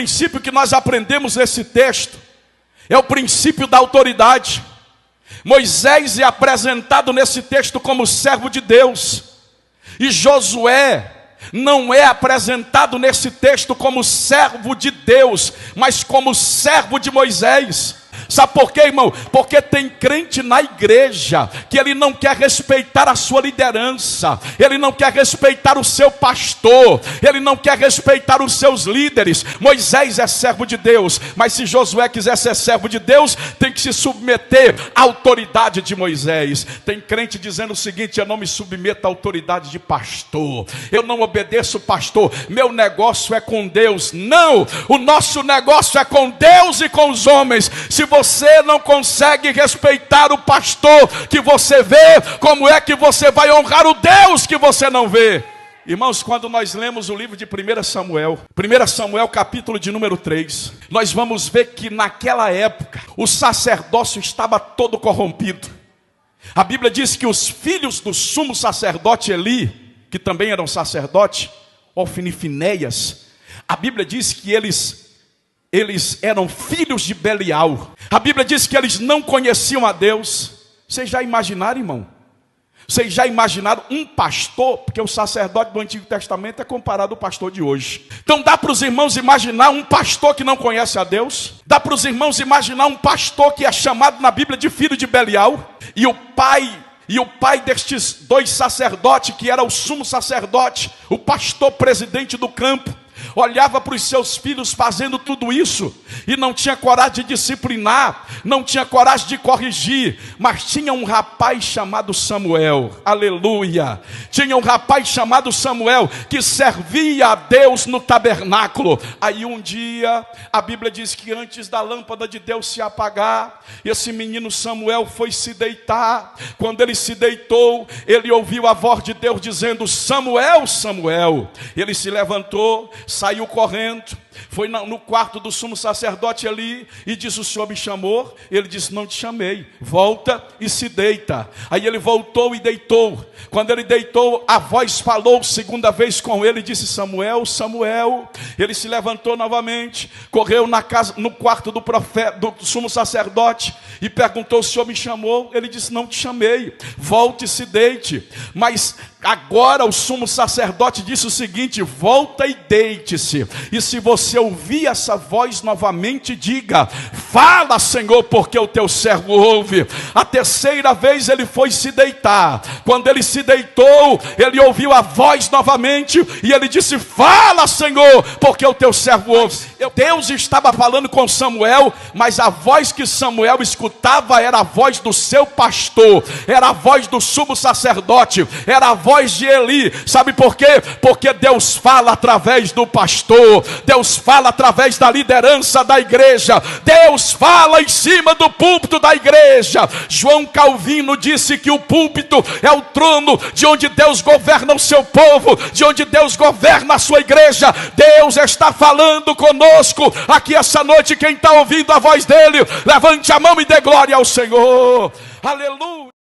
princípio que nós aprendemos nesse texto é o princípio da autoridade. Moisés é apresentado nesse texto como servo de Deus, e Josué não é apresentado nesse texto como servo de Deus, mas como servo de Moisés. Sabe por quê, irmão? Porque tem crente na igreja que ele não quer respeitar a sua liderança, ele não quer respeitar o seu pastor, ele não quer respeitar os seus líderes. Moisés é servo de Deus, mas se Josué quiser ser servo de Deus, tem que se submeter à autoridade de Moisés. Tem crente dizendo o seguinte: eu não me submeto à autoridade de pastor, eu não obedeço pastor, meu negócio é com Deus. Não, o nosso negócio é com Deus e com os homens. Se você não consegue respeitar o pastor que você vê, como é que você vai honrar o Deus que você não vê? Irmãos, quando nós lemos o livro de 1 Samuel capítulo de número 3, nós vamos ver que naquela época o sacerdócio estava todo corrompido. A Bíblia diz que os filhos do sumo sacerdote Eli, que também eram sacerdote, Ofni e Finéias, a Bíblia diz que eles eram filhos de Belial. A Bíblia diz que eles não conheciam a Deus. Vocês já imaginaram, irmão? Vocês já imaginaram um pastor? Porque o sacerdote do Antigo Testamento é comparado ao pastor de hoje. Então dá para os irmãos imaginar um pastor que não conhece a Deus? Dá para os irmãos imaginar um pastor que é chamado na Bíblia de filho de Belial? E o pai destes dois sacerdotes, que era o sumo sacerdote, o pastor presidente do campo, olhava para os seus filhos fazendo tudo isso e não tinha coragem de disciplinar, não tinha coragem de corrigir. Mas tinha um rapaz chamado Samuel, aleluia, tinha um rapaz chamado Samuel que servia a Deus no tabernáculo. Aí um dia a Bíblia diz que antes da lâmpada de Deus se apagar, esse menino Samuel foi se deitar. Quando ele se deitou, ele ouviu a voz de Deus dizendo: Samuel, Samuel. Ele se levantou, saiu correndo, foi no quarto do sumo sacerdote ali e disse: o senhor me chamou? Ele disse: não te chamei, volta e se deita. Aí ele voltou e deitou. Quando ele deitou, a voz falou segunda vez com ele e disse: Samuel, Samuel. Ele se levantou novamente, correu no quarto do sumo sacerdote e perguntou: o senhor me chamou? Ele disse: não te chamei, volte e se deite. Mas agora o sumo sacerdote disse o seguinte: volta e deite-se. E se você ouvir essa voz novamente, diga: fala, Senhor, porque o teu servo ouve. A terceira vez ele foi se deitar. Quando ele se deitou, ele ouviu a voz novamente e ele disse: fala, Senhor, porque o teu servo ouve. Deus estava falando com Samuel, mas a voz que Samuel escutava era a voz do seu pastor, era a voz do sumo sacerdote, era a voz de Eli. Sabe por quê? Porque Deus fala através do pastor, Deus fala através da liderança da igreja, Deus fala em cima do púlpito da igreja. João Calvino disse que o púlpito é o trono de onde Deus governa o seu povo, de onde Deus governa a sua igreja. Deus está falando conosco aqui essa noite. Quem está ouvindo a voz dele, levante a mão e dê glória ao Senhor. Aleluia.